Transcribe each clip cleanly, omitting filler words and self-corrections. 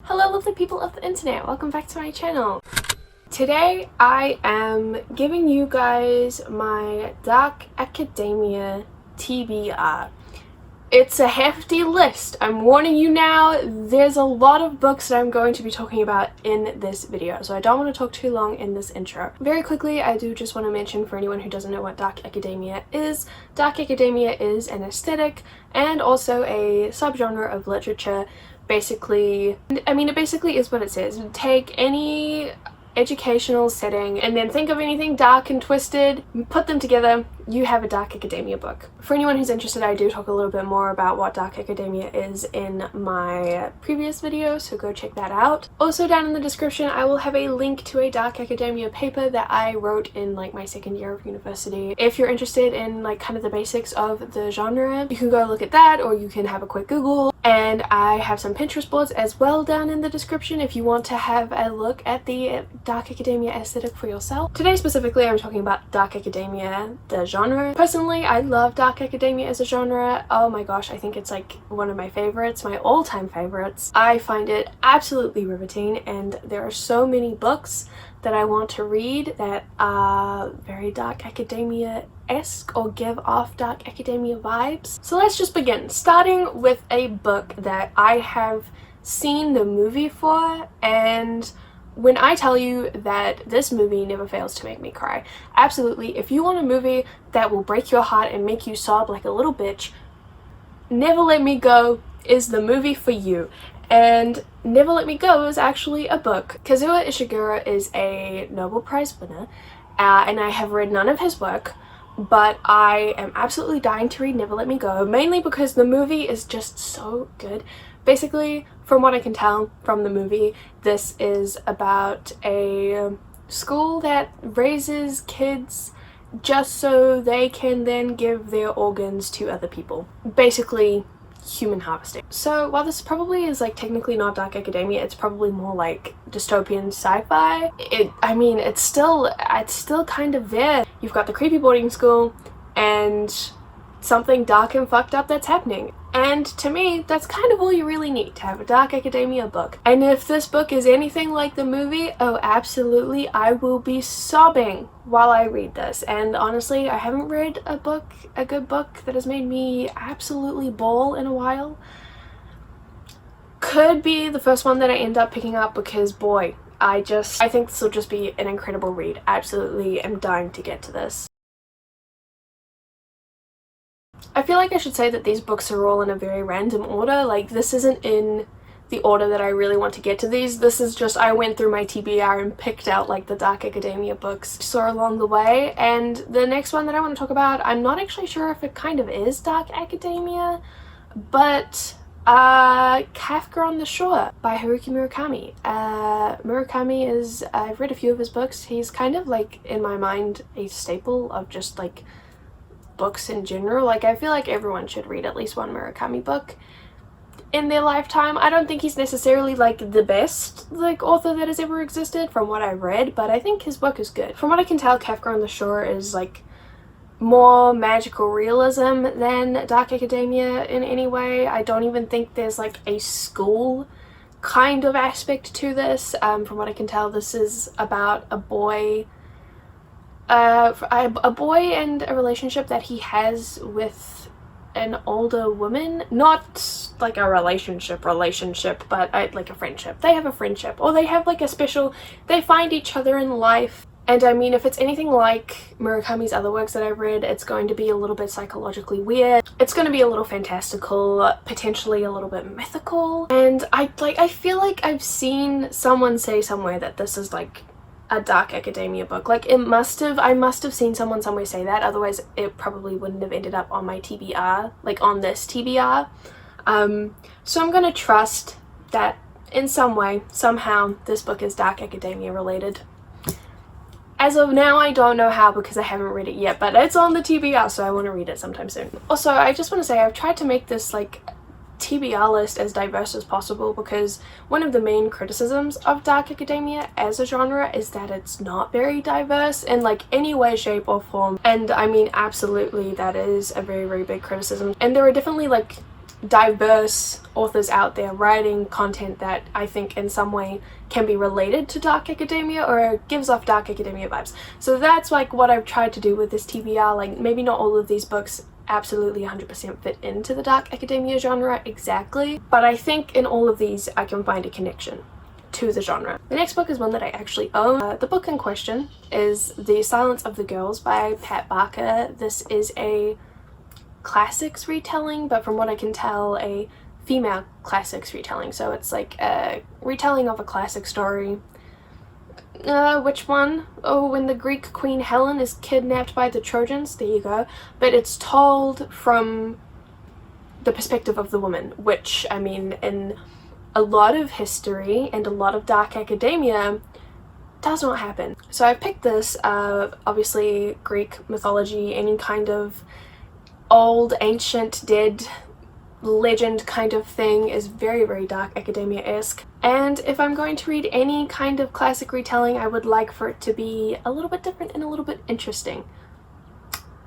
Hello lovely people of the internet, welcome back to my channel. Today I am giving you guys my Dark Academia TBR. It's a hefty list. I'm warning you now, there's a lot of books that I'm going to be talking about in this video, so I don't want to talk too long in this intro. Very quickly, I do just want to mention for anyone who doesn't know what Dark Academia is an aesthetic and also a subgenre of literature. Basically, it basically is what it says. Take any educational setting and then think of anything dark and twisted, put them together, you have a Dark Academia book. For anyone who's interested, I do talk a little bit more about what Dark Academia is in my previous video, so go check that out. Also down in the description I will have a link to a Dark Academia paper that I wrote in like my second year of university. If you're interested in like kind of the basics of the genre, you can go look at that, or you can have a quick Google. And I have some Pinterest boards as well down in the description if you want to have a look at the Dark Academia aesthetic for yourself. Today specifically I'm talking about Dark Academia, the genre. Personally, I love Dark Academia as a genre. Oh my gosh, I think it's like one of my favorites, my all-time favorites. I find it absolutely riveting, and there are so many books that I want to read that are very Dark Academia-esque or give off Dark Academia vibes. So let's just begin, starting with a book that I have seen the movie for, and when I tell you that this movie never fails to make me cry. Absolutely, if you want a movie that will break your heart and make you sob like a little bitch, Never Let Me Go is the movie for you. And Never Let Me Go is actually a book. Kazuo Ishiguro is a Nobel Prize winner, and I have read none of his work, but I am absolutely dying to read Never Let Me Go, mainly because the movie is just so good. Basically, from what I can tell from the movie, this is about a school that raises kids just so they can then give their organs to other people. Basically, human harvesting. So while this probably is like technically not Dark Academia, it's probably more like dystopian sci-fi. It's still kind of there. You've got the creepy boarding school and something dark and fucked up that's happening. And to me, that's kind of all you really need to have a Dark Academia book. And if this book is anything like the movie, oh absolutely, I will be sobbing while I read this. And honestly, I haven't read a good book that has made me absolutely bawl in a while. Could be the first one that I end up picking up because boy, I think this will just be an incredible read. Absolutely am dying to get to this. I feel like I should say that these books are all in a very random order. Like, this isn't in the order that I really want to get to these. This is just, I went through my TBR and picked out like the Dark Academia books saw along the way. And the next one that I want to talk about, I'm not actually sure if it kind of is Dark Academia, but Kafka on the Shore by Haruki Murakami. Murakami is, I've read a few of his books. He's kind of like, in my mind, a staple of just like books in general. Like, I feel like everyone should read at least one Murakami book in their lifetime. I don't think he's necessarily like the best like author that has ever existed from what I read, but I think his book is good. From what I can tell, Kafka on the Shore is like more magical realism than Dark Academia in any way. I don't even think there's like a school kind of aspect to this. From what I can tell, this is about a boy and a relationship that he has with an older woman. Not like a relationship, but like a friendship. They have a friendship, or they have like they find each other in life. And I mean, if it's anything like Murakami's other works that I've read, it's going to be a little bit psychologically weird. It's going to be a little fantastical, potentially a little bit mythical. And I feel like I've seen someone say somewhere that this is like a Dark Academia book. Like, I must have seen someone somewhere say that, otherwise it probably wouldn't have ended up on my TBR, like on this TBR. So I'm gonna trust that in some way, somehow, this book is Dark Academia related. As of now, I don't know how because I haven't read it yet, but it's on the TBR, so I want to read it sometime soon. Also, I just want to say I've tried to make this like TBR list as diverse as possible, because one of the main criticisms of Dark Academia as a genre is that it's not very diverse in like any way, shape or form. And I mean, absolutely, that is a very, very big criticism. And there are definitely like diverse authors out there writing content that I think in some way can be related to dark academia or gives off dark academia vibes. So that's like what I've tried to do with this TBR. Like, maybe not all of these books absolutely 100% fit into the dark academia genre exactly, but I think in all of these I can find a connection to the genre. The next book is one that I actually own. The book in question is The Silence of the Girls by Pat Barker. This is a classics retelling, but from what I can tell, a female classics retelling. So it's like a retelling of a classic story. Which one? Oh, when the Greek queen Helen is kidnapped by the Trojans. There you go. But it's told from the perspective of the woman, which, I mean, in a lot of history and a lot of dark academia does not happen. So I picked this. Obviously Greek mythology, any kind of old, ancient, dead legend kind of thing is very, very dark academia-esque. And if I'm going to read any kind of classic retelling, I would like for it to be a little bit different and a little bit interesting.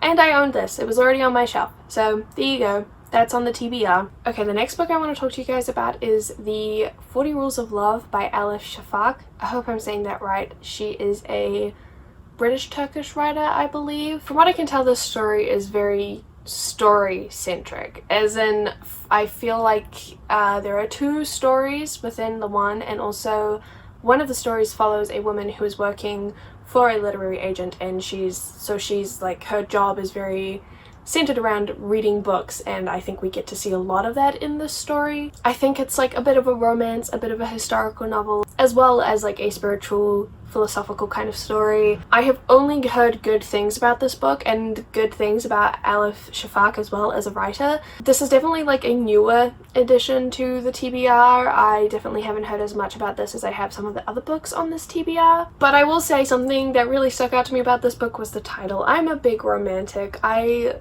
And I owned this. It was already on my shelf. So there you go. That's on the TBR. Okay, the next book I want to talk to you guys about is the 40 Rules of Love by Elif Shafak. I hope I'm saying that right. She is a British-Turkish writer, I believe. From what I can tell, this story is very story-centric. As in, I feel like there are two stories within the one, and also one of the stories follows a woman who is working for a literary agent, and she's like, her job is very centered around reading books, and I think we get to see a lot of that in this story. I think it's like a bit of a romance, a bit of a historical novel, as well as like a spiritual, philosophical kind of story. I have only heard good things about this book and good things about Elif Shafak as well as a writer. This is definitely like a newer addition to the TBR. I definitely haven't heard as much about this as I have some of the other books on this TBR. But I will say something that really stuck out to me about this book was the title. I'm a big romantic. I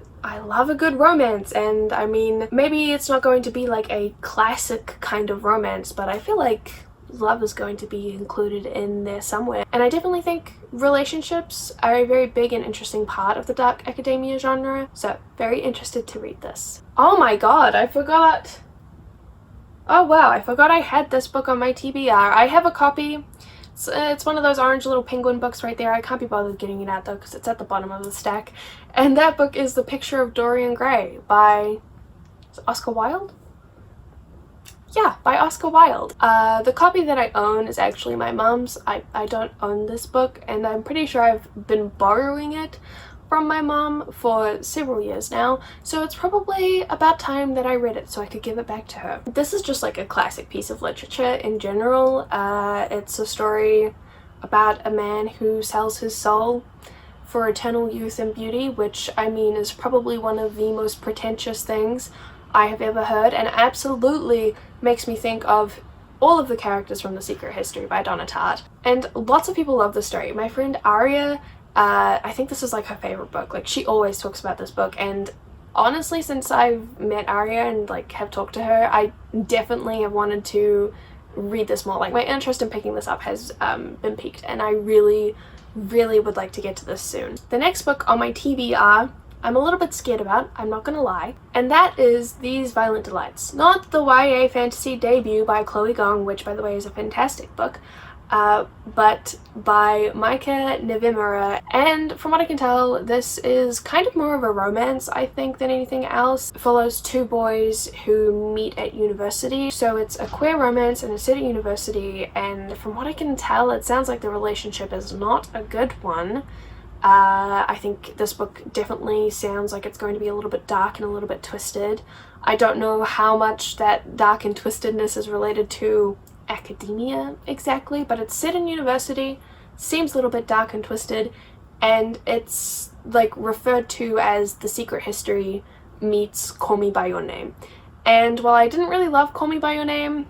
love a good romance, and I mean, maybe it's not going to be like a classic kind of romance, but I feel like love is going to be included in there somewhere. And I definitely think relationships are a very big and interesting part of the dark academia genre, so very interested to read this. Oh my god, I forgot. Oh wow, I forgot I had this book on my TBR. I have a copy. It's one of those orange little penguin books right there. I can't be bothered getting it out though because it's at the bottom of the stack. And that book is The Picture of Dorian Gray by Oscar Wilde? Yeah, by Oscar Wilde. The copy that I own is actually my mom's. I don't own this book, and I'm pretty sure I've been borrowing it from my mom for several years now, so it's probably about time that I read it so I could give it back to her. This is just like a classic piece of literature in general. It's a story about a man who sells his soul for eternal youth and beauty, which I mean is probably one of the most pretentious things I have ever heard, and absolutely makes me think of all of the characters from The Secret History by Donna Tartt. And lots of people love the story. My friend Aria, I think this is like her favorite book. Like, she always talks about this book, and honestly, since I've met Aria and like have talked to her, I definitely have wanted to read this more. Like, my interest in picking this up has been piqued, and I really would like to get to this soon. The next book on my TBR I'm a little bit scared about, I'm not gonna lie, and that is These Violent Delights. Not the YA fantasy debut by Chloe Gong, which by the way is a fantastic book, but by Micah Nivimura, and from what I can tell, this is kind of more of a romance, I think, than anything else. It follows two boys who meet at university, so it's a queer romance and it's set at university, and from what I can tell, it sounds like the relationship is not a good one. I think this book definitely sounds like it's going to be a little bit dark and a little bit twisted. I don't know how much that dark and twistedness is related to academia exactly, but it's set in university, seems a little bit dark and twisted, and it's like referred to as The Secret History meets Call Me By Your Name. And while I didn't really love Call Me By Your Name,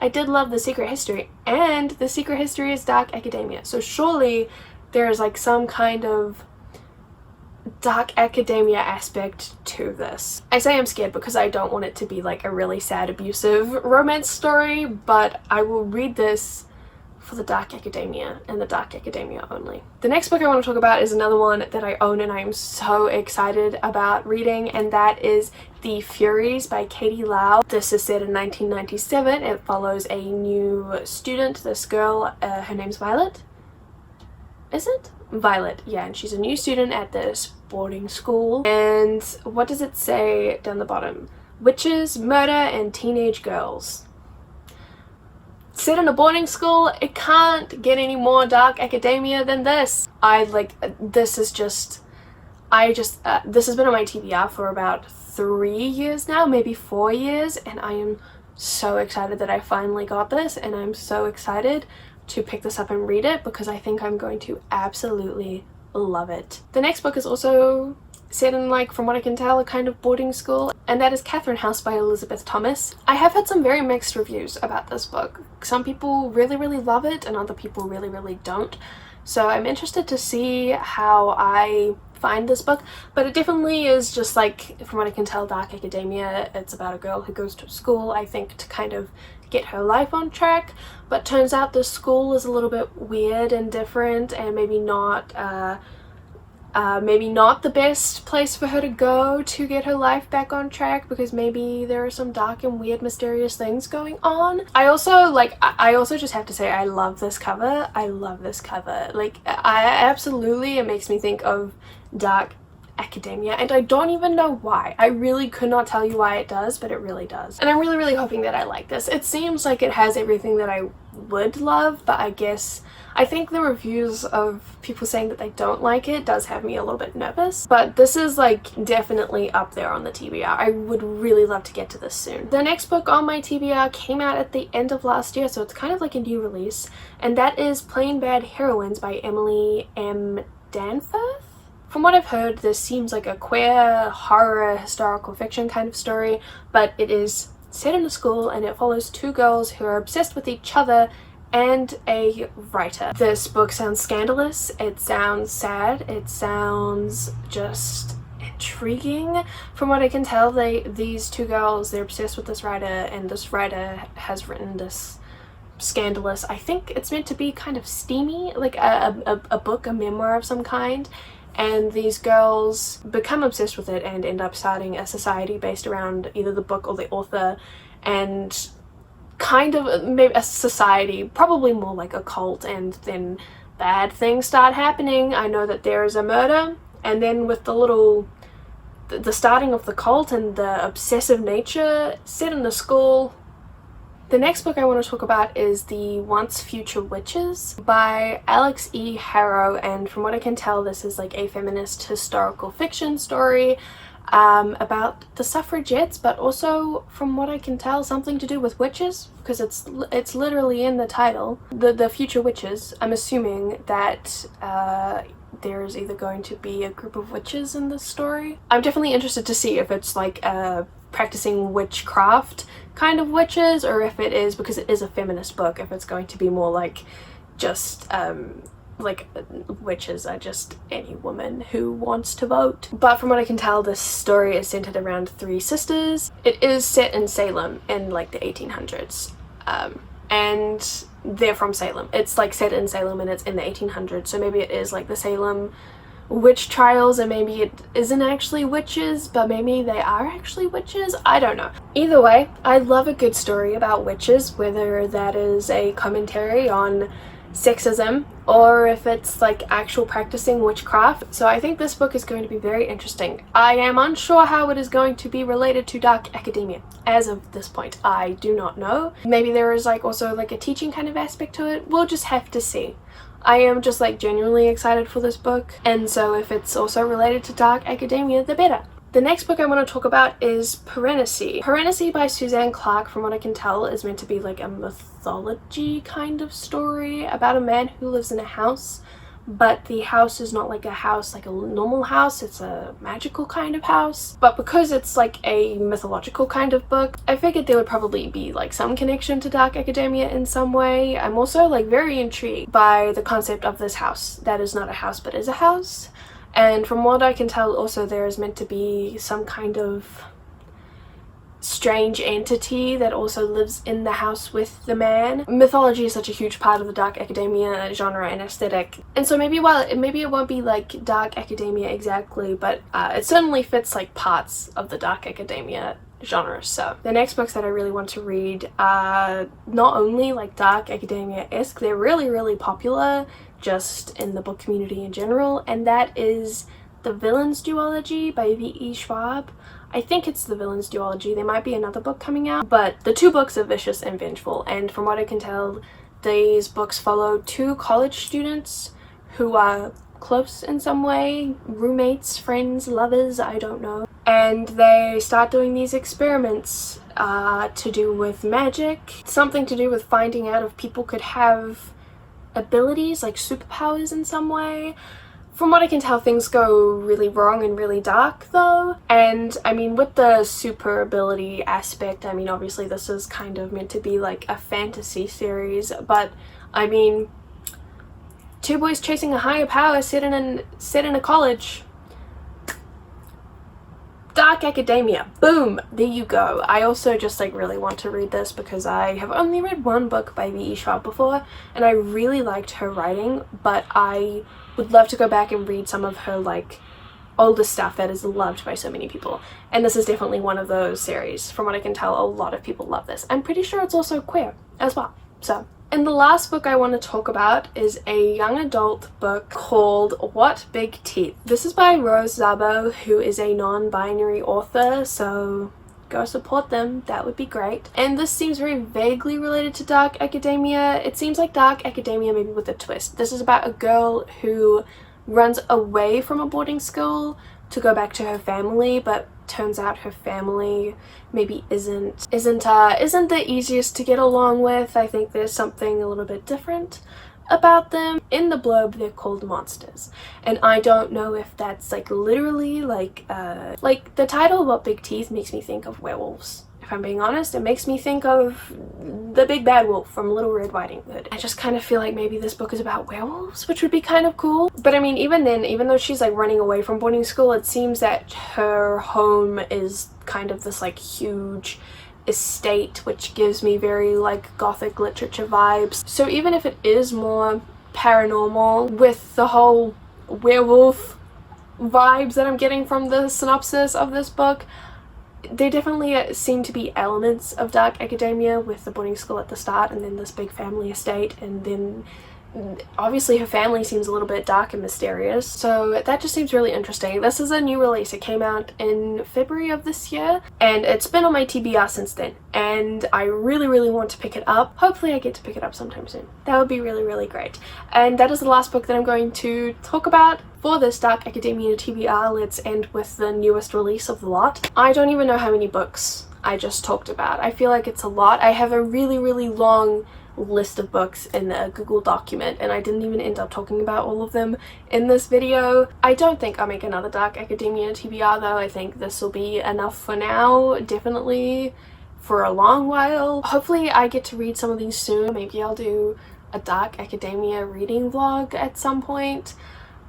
I did love The Secret History, and The Secret History is dark academia, so surely there's like some kind of dark academia aspect to this. I say I'm scared because I don't want it to be like a really sad, abusive romance story, but I will read this for the Dark Academia and the Dark Academia only. The next book I want to talk about is another one that I own and I am so excited about reading, and that is The Furies by Katie Lau. This is set in 1997. It follows a new student, this girl, her name's Violet. Is it? Violet, yeah, and she's a new student at this boarding school. And what does it say down the bottom? Witches, murder, and teenage girls. Set in a boarding school, it can't get any more dark academia than this. This has been on my TBR for about 3 years now, maybe 4 years, and I am so excited that I finally got this, and I'm so excited to pick this up and read it because I think I'm going to absolutely love it. The next book is also set in, like, from what I can tell, a kind of boarding school, and that is Catherine House by Elizabeth Thomas. I have had some very mixed reviews about this book. Some people really love it and other people really don't. So I'm interested to see how I find this book, but it definitely is just, like, from what I can tell, dark academia. It's about a girl who goes to school, I think, to kind of get her life on track, but turns out the school is a little bit weird and different and maybe not the best place for her to go to get her life back on track, because maybe there are some dark and weird mysterious things going on. I also just have to say I love this cover. I love this cover. Like, it makes me think of dark academia, and I don't even know why. I really could not tell you why it does, but it really does. And I'm really hoping that I like this. It seems like it has everything that I would love, but I think the reviews of people saying that they don't like it does have me a little bit nervous, but this is, like, definitely up there on the TBR. I would really love to get to this soon. The next book on my TBR came out at the end of last year, so it's kind of like a new release, and that is Plain Bad Heroines by Emily M. Danforth. From what I've heard, this seems like a queer horror historical fiction kind of story, but it is set in a school and it follows two girls who are obsessed with each other and a writer. This book sounds scandalous, it sounds sad, it sounds just intriguing. From what I can tell, these two girls, they're obsessed with this writer, and this writer has written this scandalous, I think it's meant to be kind of steamy, like a book, a memoir of some kind. And these girls become obsessed with it and end up starting a society based around either the book or the author, and kind of maybe a society, probably more like a cult, and then bad things start happening. I know that there is a murder, and then with the starting of the cult and the obsessive nature set in the school. The next book I want to talk about is The Once Future Witches by Alex E. Harrow, and from what I can tell, this is like a feminist historical fiction story about the suffragettes, but also, from what I can tell, something to do with witches, because it's literally in the title. The Future Witches. I'm assuming that there's either going to be a group of witches in this story. I'm definitely interested to see if it's like practicing witchcraft kind of witches, or if it is, because it is a feminist book, if it's going to be more like just like witches are just any woman who wants to vote. But from what I can tell, this story is centered around three sisters. It is set in Salem in like the 1800s, and they're from Salem. It's like set in Salem and it's in the 1800s, so maybe it is like the Salem witch trials, and maybe it isn't actually witches, but maybe they are actually witches. I don't know. Either way, I love a good story about witches, whether that is a commentary on sexism or if it's like actual practicing witchcraft. So I think this book is going to be very interesting. I am unsure how it is going to be related to dark academia. As of this point, I do not know. Maybe there is like also like a teaching kind of aspect to it. We'll just have to see. I am just like genuinely excited for this book, and so if it's also related to dark academia, the better. The next book I want to talk about is Perennicy. Perennicy by Suzanne Clark, from what I can tell, is meant to be like a mythology kind of story about a man who lives in a house, but the house is not like a house, like a normal house, it's a magical kind of house. But because it's like a mythological kind of book, I figured there would probably be like some connection to dark academia in some way. I'm also like very intrigued by the concept of this house that is not a house but is a house. And from what I can tell, also there is meant to be some kind of strange entity that also lives in the house with the man. Mythology is such a huge part of the dark academia genre and aesthetic, and so maybe it won't be like dark academia exactly, but it certainly fits like parts of the dark academia genre. So the next books that I really want to read are not only like dark academia-esque, they're really popular just in the book community in general, and that is The Villain's Duology by V.E. Schwab. I think it's The Villain's Duology. There might be another book coming out, but the two books are Vicious and Vengeful, and from what I can tell, these books follow two college students who are close in some way, roommates, friends, lovers, I don't know, and they start doing these experiments to do with magic, something to do with finding out if people could have abilities like superpowers in some way. From what I can tell, things go really wrong and really dark though, and I mean, with the super ability aspect, I mean, obviously this is kind of meant to be like a fantasy series, but I mean, two boys chasing a higher power set in a college. Dark academia. Boom! There you go. I also just like really want to read this because I have only read one book by V.E. Schwab before, and I really liked her writing, but I would love to go back and read some of her like older stuff that is loved by so many people, and this is definitely one of those series. From what I can tell, a lot of people love this. I'm pretty sure it's also queer as well. So, and the last book I want to talk about is a young adult book called What Big Teeth. This is by Rose Zabo, who is a non-binary author, so go support them, that would be great. And this seems very vaguely related to dark academia. It seems like dark academia maybe with a twist. This is about a girl who runs away from a boarding school to go back to her family, but turns out her family maybe isn't the easiest to get along with. I think there's something a little bit different about them. In the blurb, they're called monsters, and I don't know if that's like literally like the title What Big Teeth makes me think of werewolves. If I'm being honest, it makes me think of the big bad wolf from Little Red Riding Hood. I just kind of feel like maybe this book is about werewolves, which would be kind of cool. But I mean, even then, even though she's like running away from boarding school, it seems that her home is kind of this like huge estate, which gives me very like gothic literature vibes. So even if it is more paranormal with the whole werewolf vibes that I'm getting from the synopsis of this book, there definitely seem to be elements of dark academia with the boarding school at the start, and then this big family estate, and then obviously her family seems a little bit dark and mysterious, so that just seems really interesting. This is a new release. It came out in February of this year, and it's been on my TBR since then, and I really want to pick it up. Hopefully I get to pick it up sometime soon. That would be really great. And that is the last book that I'm going to talk about for this Dark Academia TBR. Let's end with the newest release of the lot. I don't even know how many books I just talked about. I feel like it's a lot. I have a really long list of books in a Google document, and I didn't even end up talking about all of them in this video. I don't think I'll make another Dark Academia TBR though. I think this will be enough for now, definitely for a long while. Hopefully I get to read some of these soon. Maybe I'll do a Dark Academia reading vlog at some point.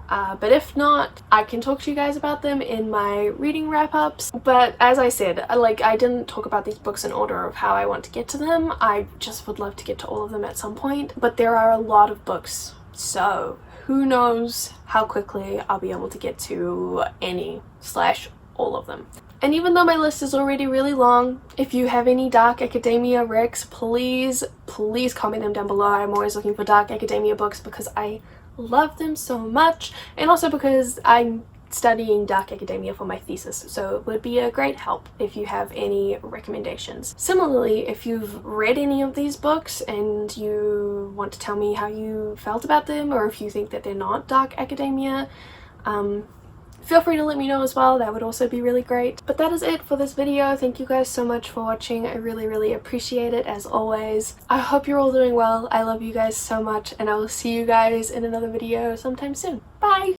But if not, I can talk to you guys about them in my reading wrap-ups. But as I said, I didn't talk about these books in order of how I want to get to them. I just would love to get to all of them at some point. But there are a lot of books, so who knows how quickly I'll be able to get to any/all of them. And even though my list is already really long, if you have any Dark Academia recs, please comment them down below. I'm always looking for Dark Academia books because I love them so much, and also because I'm studying Dark Academia for my thesis, so it would be a great help if you have any recommendations. Similarly, if you've read any of these books and you want to tell me how you felt about them, or if you think that they're not Dark Academia, feel free to let me know as well. That would also be really great. But that is it for this video. Thank you guys so much for watching. I really appreciate it, as always. I hope you're all doing well. I love you guys so much, and I will see you guys in another video sometime soon. Bye!